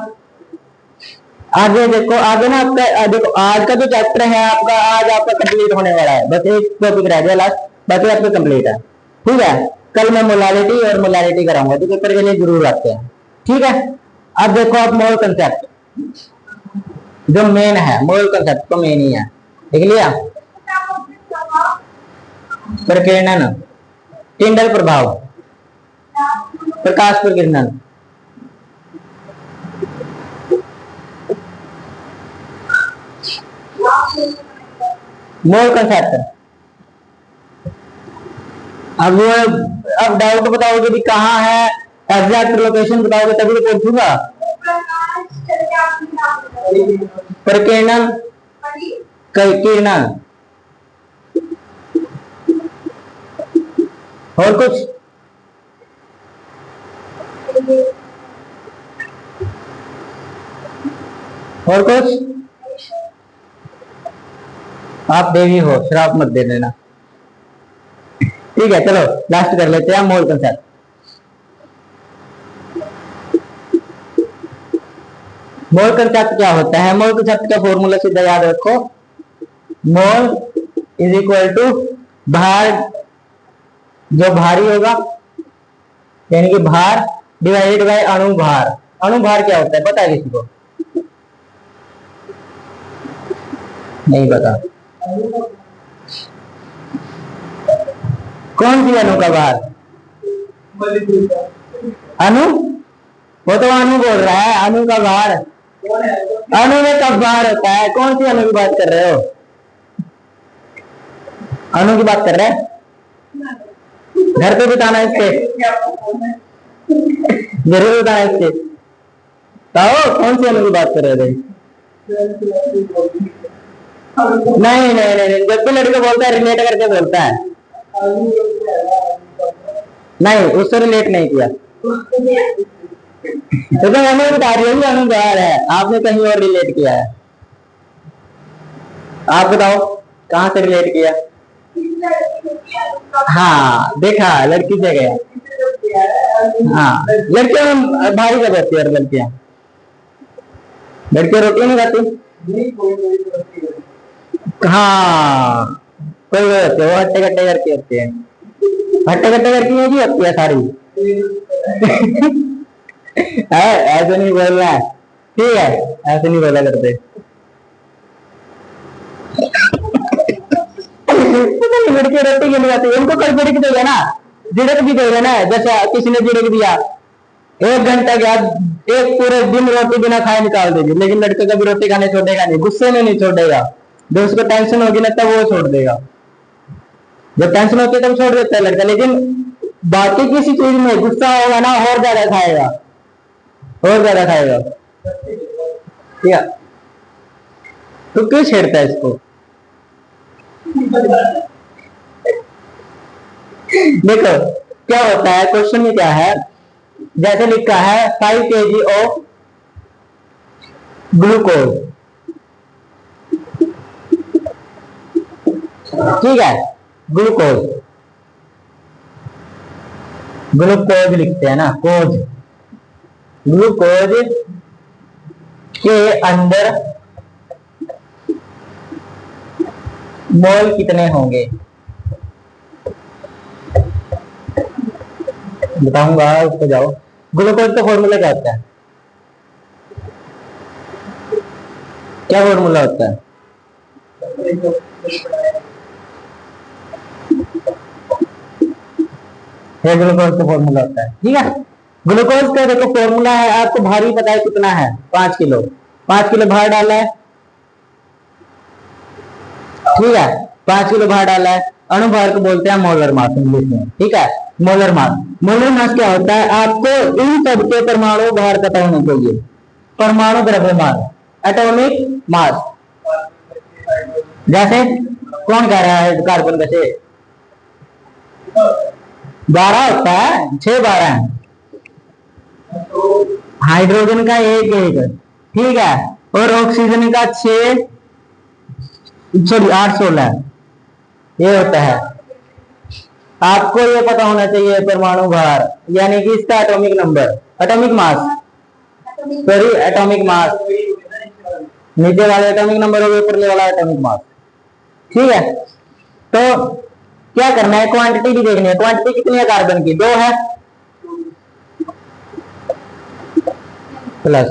आगे देखो, आगे ना आपका देखो आज का जो चैप्टर है आपका, आज आपका कंप्लीट होने वाला है, बस एक टॉपिक रह गया लास्ट, बाकी आपका कंप्लीट है, ठीक है। कल मैं मोलारिटी और मोलारिटी कराऊंगा, तो पेपर के लिए जरूर आते हैं, ठीक है। अब देखो आप मोल कंसेप्ट, जो मेन है, मोल कंसेप्ट तो मेन ही है, देख लिया। प्रकीर्णन, टिंडल प्रभाव, प्रकाश प्रकीर्णन, मोल कंसेप्ट। अब डाउट बताओगे भी कहाँ है, एग्जैक्ट लोकेशन बताओगे तभी तो पूछूंगा। प्रकीर्णन, किरणन, और कुछ? और कुछ? आप देवी हो, श्राप मत दे देना, ठीक है। चलो लास्ट कर लेते हैं मोल कंसेप्ट। मोल कंसेप्ट क्या होता है? मोल कंसेप्ट का फॉर्मूला सीधा याद रखो, मोल इज इक्वल टू भार, जो भारी होगा यानी कि भार डिवाइडेड बाय अणु भार। अणु भार क्या होता है पता है किसी को? नहीं पता? कौन सी अणु का भार? अणु, वो तो अणु बोल रहा है, अणु का भार। अणु में कब भार होता है? कौन सी अणु की बात कर रहे हो? अणु की बात कर रहे हैं? घर पे बताना इसके, जरूर बताना इसके। बताओ कौन सी अणु की बात कर रहे थे? नहीं नहीं नहीं, जब भी लड़का बोलता है रिलेट करके बोलता है, नहीं उससे रिलेट नहीं किया। तो मैंने बता रही हूँ अनुसार है, आपने कहीं और रिलेट किया है। आप बताओ कहाँ से रिलेट किया? हाँ देखा, लड़की से गया। हाँ लड़कियां भारी कर देती है, लड़कियां रोटी नहीं खाती। हाँ कोई होते वो हट्टे कट्टे करके होते हैं, हट्टे कट्टे करके ये भी होती है सारी। ऐसे नहीं बोलना है, ठीक है, ऐसे नहीं बोला करते। लड़की रोटी क्यों नहीं खाती? उनको कल झिड़क देगा ना, झिड़क भी देगा ना, जैसे किसी ने झिड़क दिया 1 घंटा के बाद, एक पूरे दिन रोटी बिना खाए निकाल देगी, लेकिन लड़के कभी रोटी खाने छोड़ेगा नहीं, गुस्से में नहीं छोड़ेगा। जब उसको टेंशन होगी ना तब वो छोड़ देगा, जब टेंशन होती है तब छोड़ देता है लड़का, लेकिन बाकी किसी चीज में गुस्सा होगा ना और ज्यादा खाएगा, और ज्यादा खाएगा। ठीक है, तो क्यों छेड़ता है इसको? देखो क्या होता है, क्वेश्चन में क्या है, जैसे लिखा है 5 kg ऑफ ग्लूकोज, ठीक है, ग्लूकोज ग्लूकोज लिखते हैं ना, कोज। ग्लूकोज के अंदर मोल कितने होंगे बताऊंगा, उसको जाओ। ग्लूकोज का फॉर्मूला क्या होता है? क्या फॉर्मूला होता है? ये ग्लूकोज का फॉर्मूला होता है, ठीक है। ग्लूकोज का देखो फॉर्मूला है, आपको भारी पता है कितना है? 5 किलो। 5 किलो भार डाला है, ठीक है। 5 किलो भार डाला है। अणुभार को बोलते हैं मोलर मास इंग्लिश में, ठीक है। Molar mass. मोलर मास क्या होता है? आपको इन सबके परमाणु भार पता होना चाहिए। परमाणु द्रव्यमान, एटॉमिक मास। जैसे कौन कह रहा है कार्बन का 6 12 होता है, 6 12 है। हाइड्रोजन का 1 1, ठीक है। और ऑक्सीजन का 6 सॉरी 8 16 ये होता है। आपको ये पता होना चाहिए परमाणु भार, यानी कि इसका atomic number, atomic mass, sorry atomic mass. नीचे वाला एटॉमिक नंबर और ऊपर वाला एटॉमिक मास, ठीक है। तो क्या करना है? क्वांटिटी भी देखनी है। क्वांटिटी कितनी है कार्बन की? 2 है, प्लस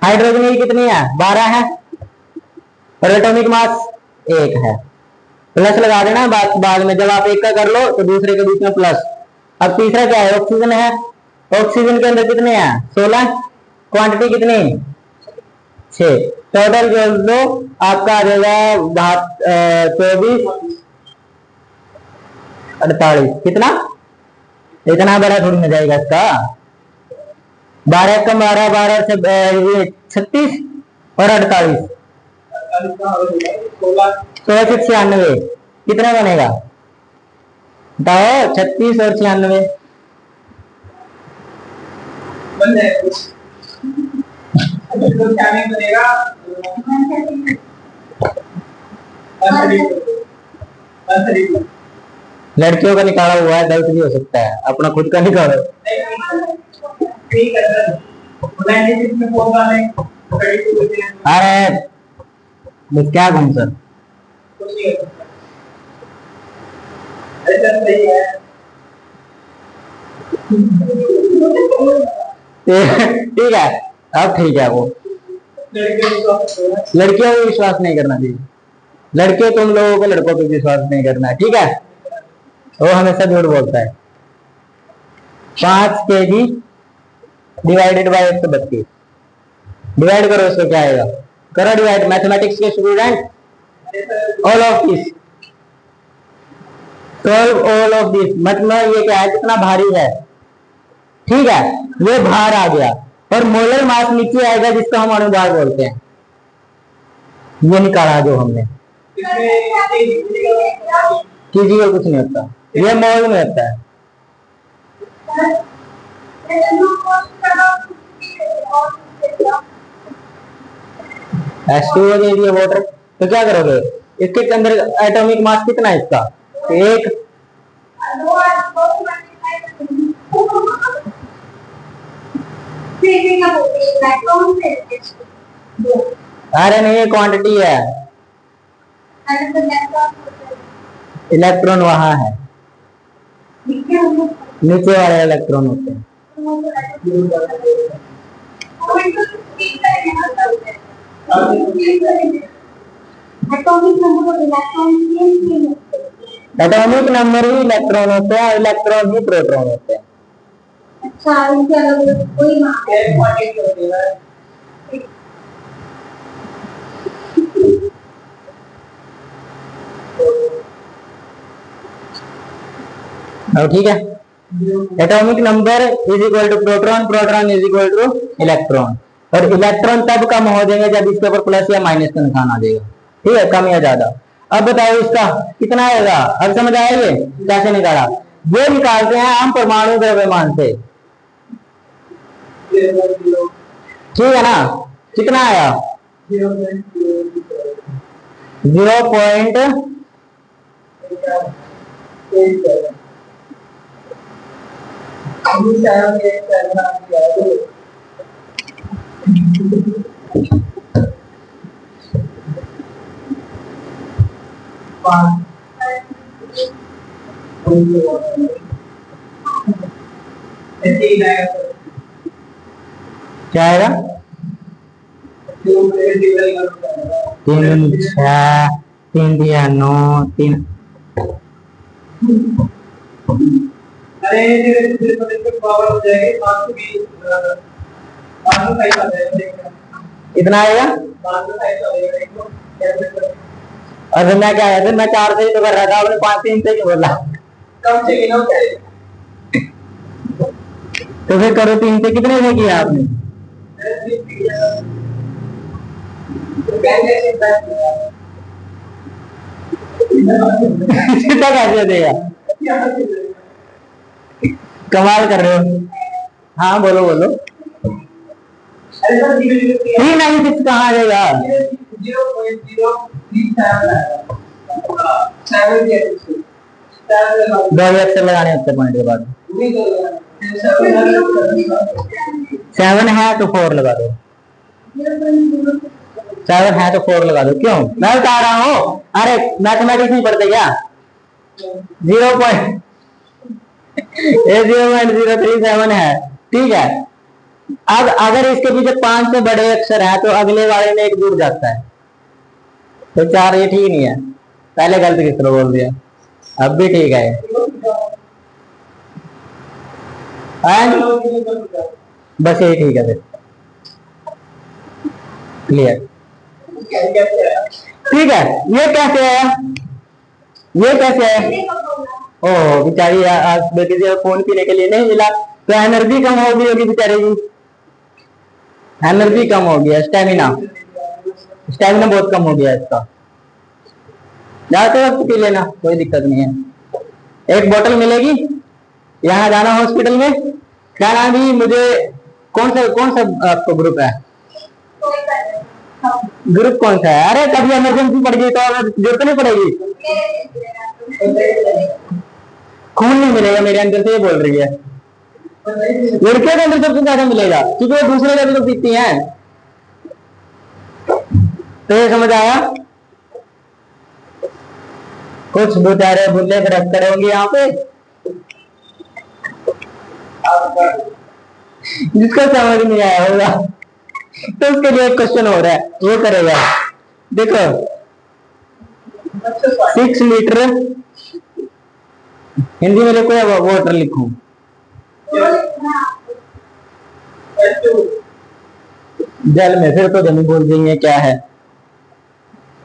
हाइड्रोजन की कितनी है? 12 है, और एटॉमिक मास 1 है। प्लस लगा देना बाद में, जब आप एक का कर लो तो दूसरे के बीच में प्लस। अब तीसरा क्या है? ऑक्सीजन है। ऑक्सीजन के अंदर कितने हैं? 16। क्वांटिटी कितनी? 6। टोटल जोड़ दो, आपका आ जाएगा 24 48। कितना? इतना बड़ा थोड़ी ना जाएगा इसका। 12 कम 12 12 से 36 और 48 96। कितना बनेगा बताओ? 36 और 96 लड़कियों का निकाला हुआ है, गलत भी हो सकता है, अपना खुद का निकालो। अरे बस क्या घूम सर, ठीक है। अब ठीक है, वो लड़कियों को विश्वास नहीं करना चाहिए। लड़कियों तुम लोगों को लड़कों पे विश्वास नहीं करना है, ठीक है। वो हमेशा झूठ बोलता है। 5 kg डिवाइडेड बाय 132, डिवाइड करो, इसको क्या आएगा? करो डिवाइड, मैथमेटिक्स के student. All of this, solve all of this. मतलब ये क्या है? कितना भारी है, ठीक है। ये भार आ गया, और मोलर मास नीचे आएगा, जिसको हम अणुभार बोलते हैं। ये निकाला जो हमने। किसी को कुछ नहीं होता, ये मोल में होता है। H2O दे दिया वाटर, तो क्या करोगे? इसके अंदर एटॉमिक मास कितना है इसका? 1। अरे नहीं, ये क्वांटिटी है, इलेक्ट्रॉन वहां है, नीचे वाले इलेक्ट्रॉन होते हैं। एटॉमिक नंबर ही इलेक्ट्रॉन होते हैं, इलेक्ट्रॉन ही प्रोटॉन होते हैं। अच्छा, इनके अलग कोई अब ठीक है। Atomic number is equal to proton, proton is equal to electron. और इलेक्ट्रॉन तब कम हो जाएंगे जब इसके ऊपर प्लस या माइनस का निशान आ जाएगा, ठीक है, कम या ज्यादा। अब बताओ इसका कितना आएगा? अब समझ आया ये कैसे निकाला? ये निकालते हैं हम परमाणु द्रव्यमान से, ठीक है ना। कितना आया? 0.87। क्या आएगा? 3 6 3 दिया 9 3। कितना आएगा? और मैं क्या है, मैं 4 से ही तो कर रहा था, आपने 5 3 से क्यों बोला? तो फिर करो 3 से कितने से किया आपने? कितना कैसे देगा? कमाल कर रहे हो। हाँ बोलो बोलो। 396 कहाँ आ जाएगा? 2 अक्षर लगाने उत्तर पॉइंट के बाद। 7 है तो 4 लगा दो। 7 है तो 4 लगा दो। क्यों? मैं बता रहा हूँ। अरे मैथमेटिक्स नहीं पढ़ते क्या? 0.037 है, ठीक है। अब अगर इसके पीछे 5 से बड़े अक्षर है तो अगले वाले में 1 जुड़ जाता है, तो 4 ये ठीक नहीं है। पहले गलत किस तरह बोल दिया, अब भी ठीक है। बस यही ठीक है फिर, क्लियर। ठीक है, ये कैसे है? ये कैसे है? ओह बेचारी आज बेटी से फोन पीने के लिए नहीं मिला, तो एनर्जी कम हो गई होगी बेचारे की। एनर्जी कम हो गया, स्टेमिना बहुत कम हो गया इसका। जाते वक्त पी लेना, कोई दिक्कत नहीं है। एक बोतल मिलेगी, यहाँ जाना हॉस्पिटल में। क्या नाम भी मुझे, कौन सा आपको ग्रुप है? ग्रुप कौन सा है? अरे कभी इमरजेंसी पड़ गई तो जरूरत नहीं पड़ेगी। खून नहीं मिलेगा मेरे अंदर से, ये बोल रही है। लड़के के अंदर सबसे ज्यादा मिलेगा, क्योंकि वो दूसरे का भी तो पीती हैं। तो ये समझ आया? कुछ बेचारे बुल्ले रख कर होंगे यहाँ पे, जिसको समझ नहीं आया होगा तो उसके लिए एक क्वेश्चन हो रहा है, वो करेगा। देखो 6 लीटर, हिंदी में लिखो या वाटर लिखूं? जल में, फिर तो जमी बोल देंगे क्या है।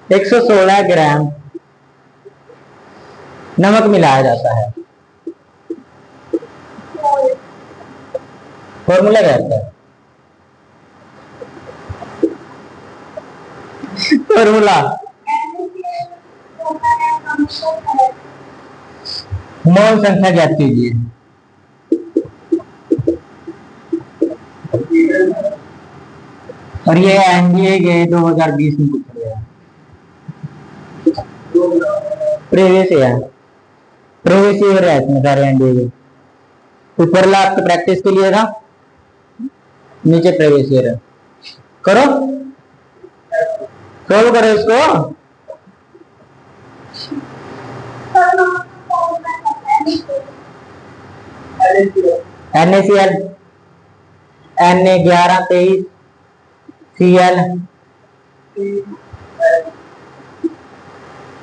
116 ग्राम नमक मिलाया जाता है। फॉर्मूला क्या होता है? फॉर्मूला मोल संख्या ज्ञात कीजिए। और ये एनडीए के 2020 में पूछा गया, प्रीवियस ईयर, प्रीवियस ईयर है इसमें सारे एनडीए के। ऊपर लास्ट प्रैक्टिस के लिए था, नीचे प्रीवियस ईयर है। करो, सोल्व करो इसको। NaCl, Na1123 Cl,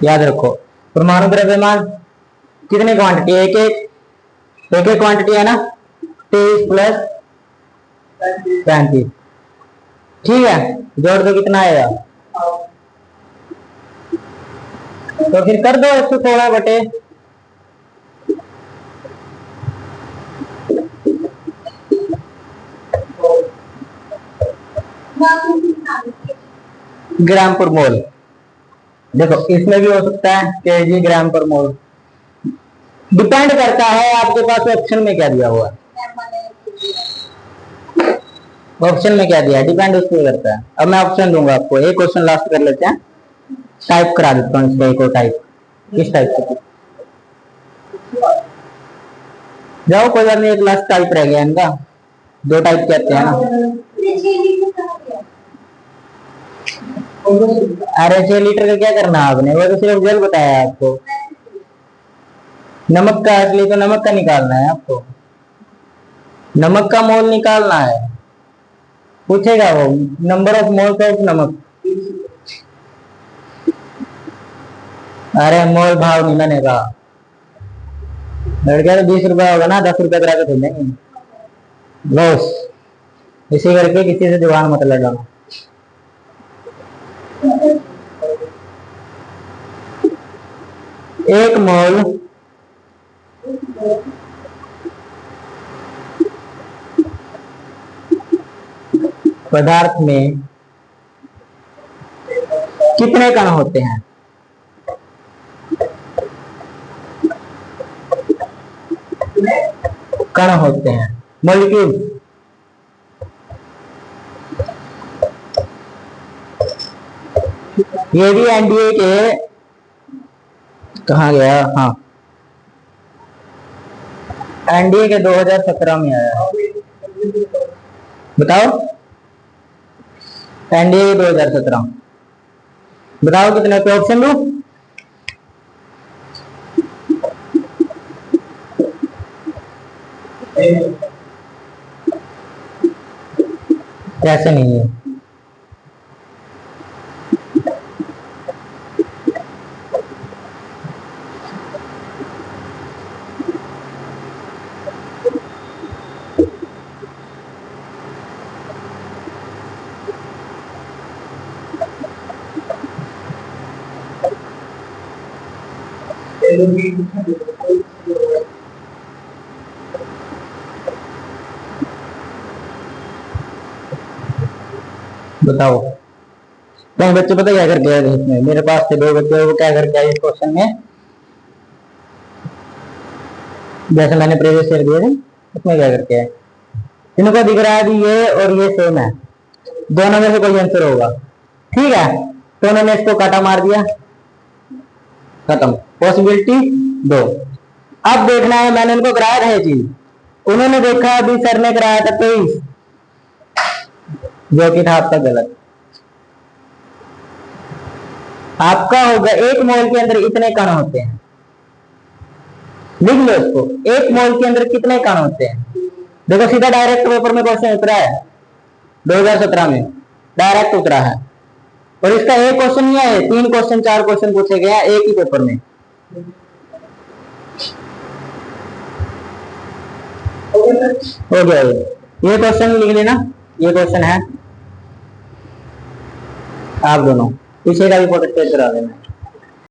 याद रखो। परमाणु द्रव्यमान कितने क्वांटिटी? एक क्वांटिटी है ना, 23 प्लस 35, ठीक है। जोड़ दो, कितना आएगा? तो फिर कर दो 116 बटे ग्राम पर मोल। देखो इसमें भी हो सकता है केजी ग्राम पर मोल, डिपेंड करता है आपके पास ऑप्शन में क्या दिया हुआ है। ऑप्शन में क्या दिया है डिपेंड उस पर करता है। अब मैं ऑप्शन दूंगा आपको, एक क्वेश्चन लास्ट कर लेते हैं, टाइप करा देता हूँ इसका। एक और टाइप, किस टाइप से? जाओ कोई बात नहीं, एक लास्ट टाइप रह गया इनका, दो टाइप कहते हैं ना। अरे 6 लीटर का क्या करना है आपने, वो तो सिर्फ जल बताया आपको। नमक का असली तो नमक का निकालना है आपको, नमक का मोल निकालना है। पूछेगा वो नंबर ऑफ मोल्स ऑफ नमक। अरे मोल भाव नहीं मैंने कहा, लड़किया तो 20 रुपया होगा ना, 10 रुपया करा के देंगे बस। इसी करके किसी से जुबान मत लड़ाना। एक मोल पदार्थ में कितने कण होते हैं? कण होते हैं, मॉलिक्यूल। ये भी एनडीए के, कहा गया, हाँ एनडीए के 2017 में आया है। बताओ एनडीए 2017, बताओ कितने पे ऑप्शन दो। ऐसे नहीं है, बताओ। कई बच्चे पता क्या करके आए थे इसमें, मेरे पास थे 2 बच्चे, वो क्या करके आए इस क्वेश्चन में, जैसे मैंने प्रीवियस ईयर दिए थे उसमें क्या करके आए, इनको दिख रहा है कि ये और ये सेम है, दोनों में से कोई आंसर होगा, ठीक है, तो उन्होंने इसको काटा मार दिया, खत्म, पॉसिबिलिटी 2। अब देखना है, मैंने उनको कराया था ये चीज, उन्होंने देखा अभी सर ने कराया था 23, जो कि था आपका गलत। आपका होगा 1 मोल के अंदर इतने कण होते हैं, लिख लो इसको, 1 मोल के अंदर कितने कण होते हैं। देखो सीधा डायरेक्ट पेपर में क्वेश्चन उतरा है 2017 में, डायरेक्ट उतरा है, और इसका एक क्वेश्चन नहीं है, 3 क्वेश्चन 4 क्वेश्चन पूछे गए हैं एक ही पेपर में। हो गया ये क्वेश्चन लिख लेना, ये क्वेश्चन है, आप दोनों पीछे का भी फोटो स्टेट करा देना।